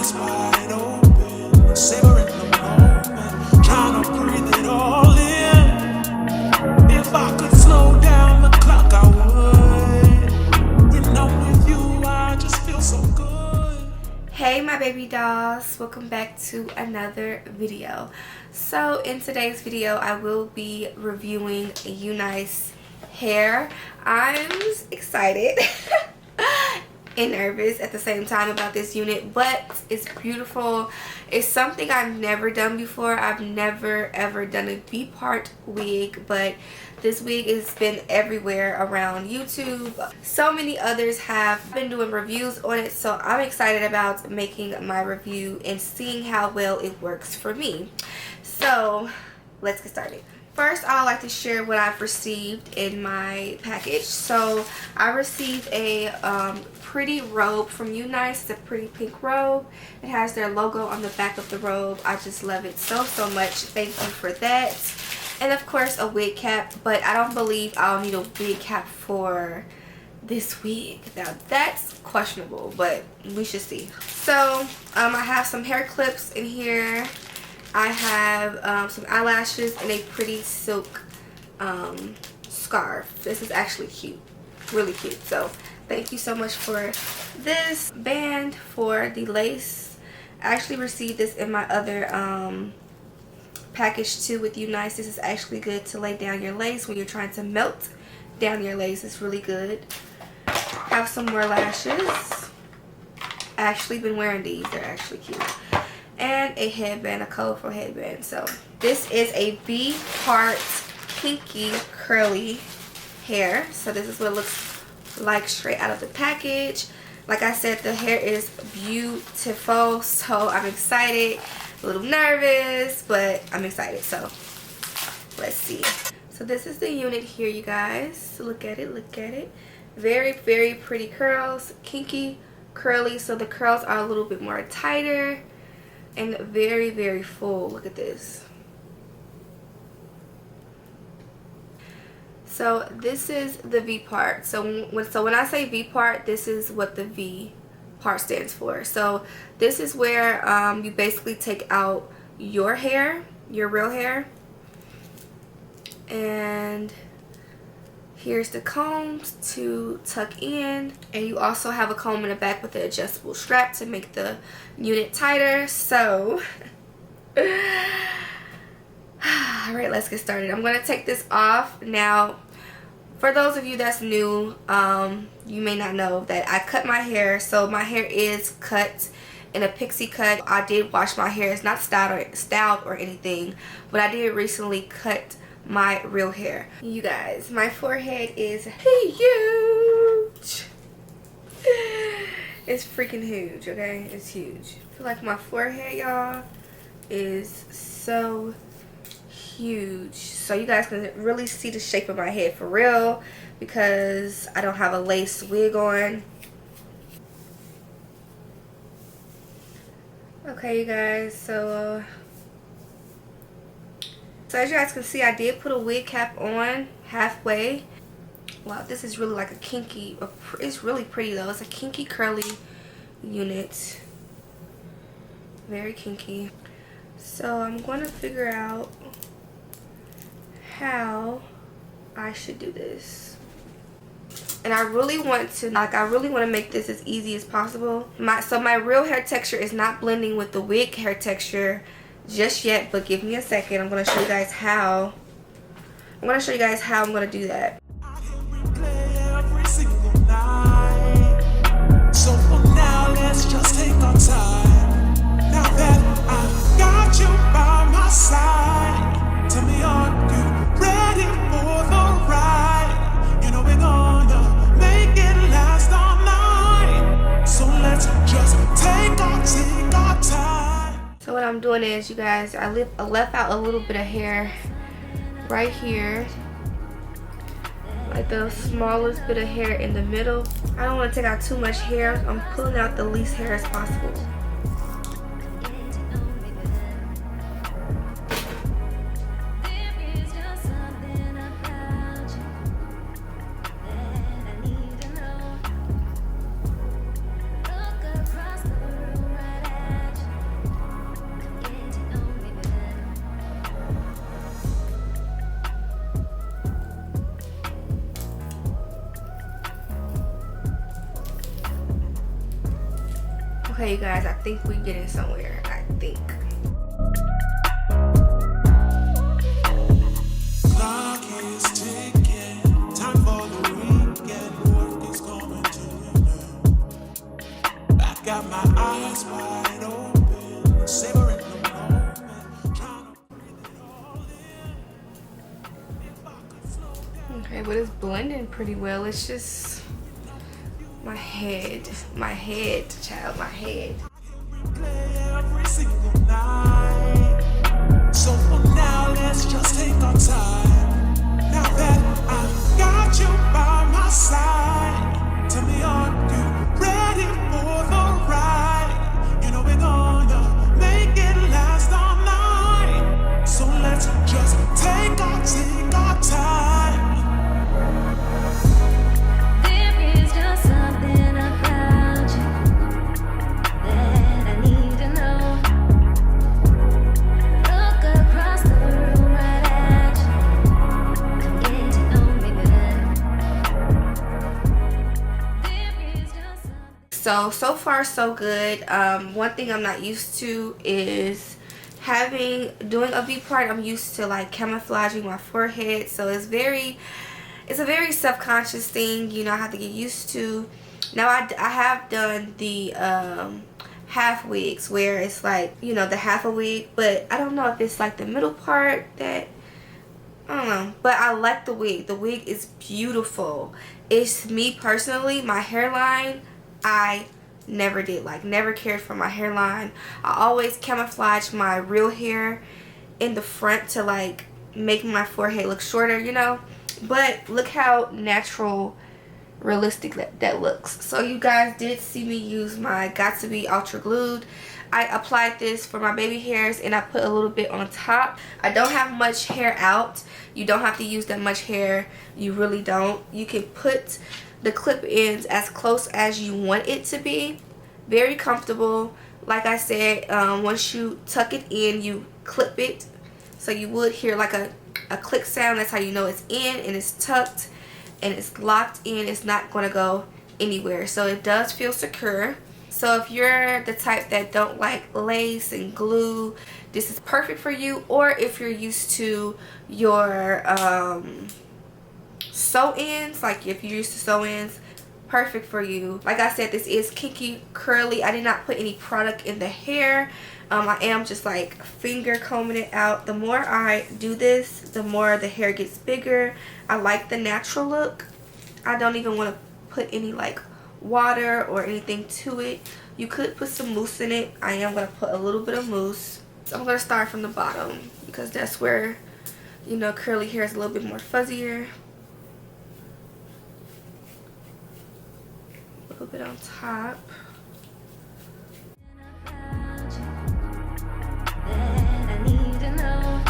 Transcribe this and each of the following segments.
eyes wide open, savoring the moment, trying to breathe it all in. If I could slow down the clock, I would. When I'm with you, I just feel so good. Hey my baby dolls, welcome back to another video. So in today's video I will be reviewing UNICE hair. I'm excited and nervous at the same time about this unit, but it's beautiful. It's something I've never done before. I've never ever done a V-part wig, but this wig has been everywhere around YouTube. So many others have been doing reviews on it, so I'm excited about making my review and seeing how well it works for me. So let's get started. First, I'd like to share what I've received in my package. So I received a pretty robe from UNICE. It's a pretty pink robe. It has their logo on the back of the robe. I just love it so much. Thank you for that. And of course a wig cap, but I don't believe I'll need a wig cap for this wig. Now that's questionable, but we should see. So I have some hair clips in here. I have some eyelashes and a pretty silk scarf. This is actually cute, really cute. So thank you so much for this band for the lace. I actually received this in my other package too with UNICE. This is actually good to lay down your lace when you're trying to melt down your lace. It's really good. Have some more lashes. I actually been wearing these. They're actually cute. And a headband, a colorful headband. So this is a V-part kinky curly hair. So this is what it looks like straight out of the package. Like I said, the hair is beautiful, so I'm excited. A little nervous, but I'm excited. So let's see. So this is the unit here, you guys. Look at it, look at it. Very pretty curls, kinky curly, so the curls are a little bit more tighter and very full. Look at this. So this is the V part. So when I say V part, this is what the V part stands for. So this is where you basically take out your hair, your real hair, and here's the combs to tuck in, and you also have a comb in the back with the adjustable strap to make the unit tighter. So alright, let's get started. I'm going to take this off. Now for those of you that's new, you may not know that I cut my hair. So my hair is cut in a pixie cut. I did wash my hair. It's not styled or anything, but I did recently cut my real hair. You guys, my forehead is huge. It's freaking huge, okay? It's huge. I feel like my forehead, y'all, is so huge. So you guys can really see the shape of my head for real, because I don't have a lace wig on. Okay, you guys, so as you guys can see, I did put a wig cap on halfway. Wow, this is really like a kinky, it's really pretty though. It's a kinky curly unit, very kinky. So I'm going to figure out how I should do this, and I really want to make this as easy as possible. So my real hair texture is not blending with the wig hair texture just yet, but give me a second. I'm going to show you guys how I'm going to do that. So for now, let's just take our time. Now that I've got you by my side, tell me, are you ready for the ride? You know we're gonna make it last all night. So let's just take our time. So what I'm doing is, you guys, I left out a little bit of hair right here, like the smallest bit of hair in the middle. I don't want to take out too much hair. I'm pulling out the least hair as possible. Okay, you guys, I think we're getting somewhere. I think. Clock is ticking, time for the weekend. Work is coming to an end. I got my eyes wide open, savoring the moment, trying to breathe it all in. If I could slow down. Okay, but it's blending pretty well. It's just my head, child, my head. Play every single night. So for now, let's just take our time. Now that I've got you by my side, tell me, are you ready for the ride? You know we're gonna make it last all night. So let's just take our time. There is just something about you that I need to know. Look across the room right at you, getting to know me better. There is just something. So far so good. One thing I'm not used to is doing a V part. I'm used to like camouflaging my forehead, so it's a very self-conscious thing, you know. I have to get used to. Now I have done the half wigs where it's like, you know, the half a wig, but I don't know if it's like the middle part that, I don't know, but I like the wig. The wig is beautiful. It's me personally, my hairline, I never cared for my hairline. I always camouflage my real hair in the front to like make my forehead look shorter, you know. But look how natural, realistic that looks. So you guys did see me use my Got To Be Ultra Glued. I applied this for my baby hairs and I put a little bit on top. I don't have much hair out. You don't have to use that much hair. You really don't. You can put the clip ends as close as you want it to be. Very comfortable. Like I said, once you tuck it in, you clip it. So you would hear like a click sound. That's how you know it's in and it's tucked and it's locked in. It's not going to go anywhere. So it does feel secure. So if you're the type that don't like lace and glue, this is perfect for you. Or if you're used to your sew-ins, like if you're used to sew-ins, perfect for you. Like I said, this is Kinky curly. I did not put any product in the hair. I am just like finger combing it out. The more I do this, the more the hair gets bigger. I like the natural look. I don't even want to put any like water or anything to it. You could put some mousse in it. I am going to put a little bit of mousse. So I'm going to start from the bottom because that's where, you know, curly hair is a little bit more fuzzier. A little bit on top. That I need to know.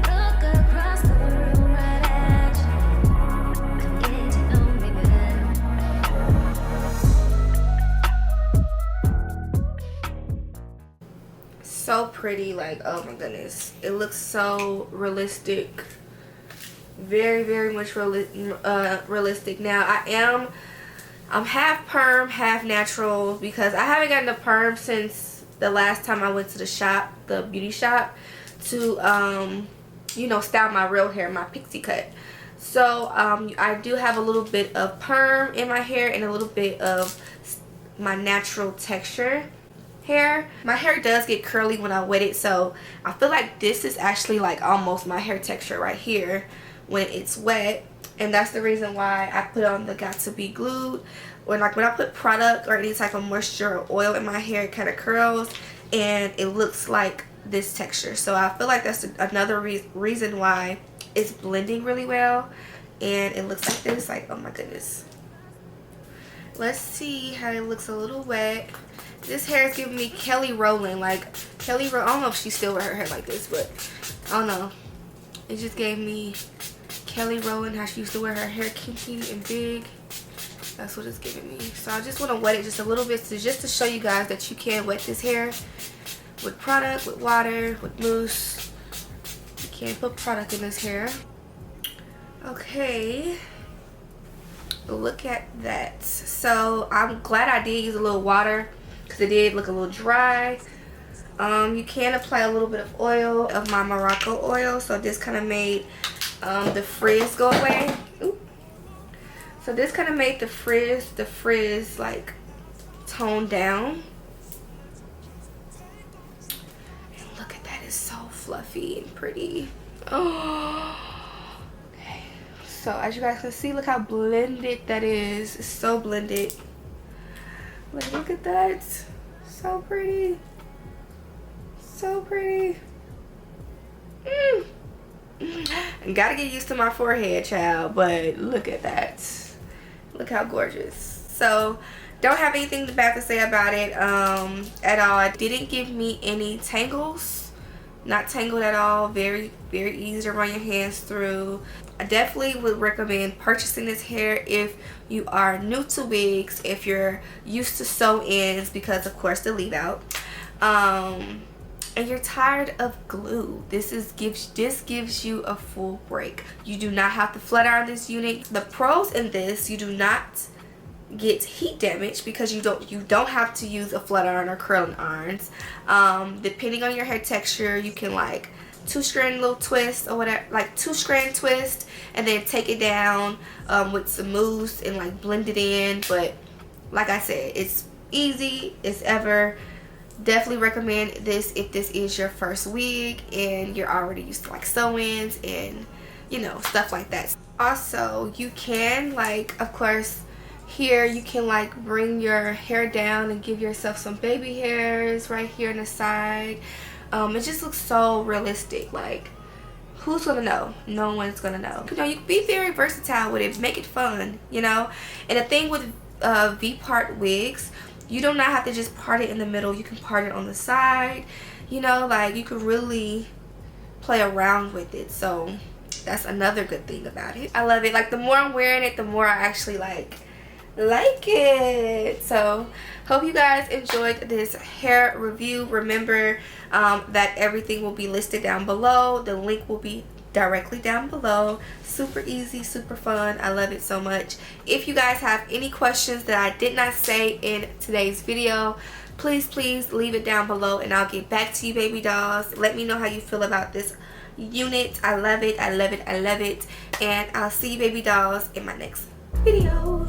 Look across the room right at you, getting to know me better. So pretty, like, oh my goodness, it looks so realistic. Very much realistic. Now I'm half perm, half natural, because I haven't gotten a perm since the last time I went to the shop, the beauty shop, to you know, style my real hair, my pixie cut. So I do have a little bit of perm in my hair and a little bit of my natural texture hair. My hair does get curly when I wet it, so I feel like this is actually like almost my hair texture right here when it's wet. And that's the reason why I put on the Got To Be Glued. Or like when I put product or any type of moisture or oil in my hair, it kind of curls and it looks like this texture. So I feel like that's another reason why it's blending really well and it looks like this. Like, oh my goodness. Let's see how it looks a little wet. This hair is giving me Kelly Rowland. Like Kelly Rowland, I don't know if she still wear her hair like this, but I don't know. It just gave me Kelly Rowland, how she used to wear her hair kinky and big. That's what it's giving me. So I just want to wet it just a little bit just to show you guys that you can wet this hair with product, with water, with mousse. You can't put product in this hair. Okay. look at that. So I'm glad I did use a little water because it did look a little dry. You can apply a little bit of oil, of my Morocco oil, so this kind of made the frizz go away. Ooh. So this kind of made the frizz like tone down. And look at that, it's so fluffy and pretty. Oh, okay. So as you guys can see, look how blended that is. It's so blended. Like, look at that, so pretty. So pretty. Gotta get used to my forehead, child, but look at that. Look how gorgeous. So don't have anything bad to say about it at all. It didn't give me any tangles, not tangled at all. Very easy to run your hands through. I definitely would recommend purchasing this hair if you are new to wigs, if you're used to sew-ins, because of course the leave out, and you're tired of glue. This gives you a full break. You do not have to flat iron this unit. The pros in this, you do not get heat damage because you don't have to use a flat iron or curling irons. Depending on your hair texture, you can like 2-strand little twist or whatever, like 2-strand twist, and then take it down with some mousse and like blend it in. But like I said, it's easy as ever. Definitely recommend this if this is your first wig and you're already used to like sew-ins and, you know, stuff like that. Also, you can, like, of course, here you can like bring your hair down and give yourself some baby hairs right here on the side. It just looks so realistic. Like, who's gonna know? No one's gonna know. You know, you can be very versatile with it. Make it fun, you know. And the thing with V-part wigs, you do not have to just part it in the middle. You can part it on the side, you know, like you could really play around with it. So that's another good thing about it. I love it. Like, the more I'm wearing it, the more I actually like it. So hope you guys enjoyed this hair review. Remember that everything will be listed down below. The link will be directly down below. Super easy, super fun. I love it so much. If you guys have any questions that I did not say in today's video, please leave it down below and I'll get back to you, baby dolls. Let me know how you feel about this unit. I love it, I love it, I love it. And I'll see you, baby dolls, in my next video.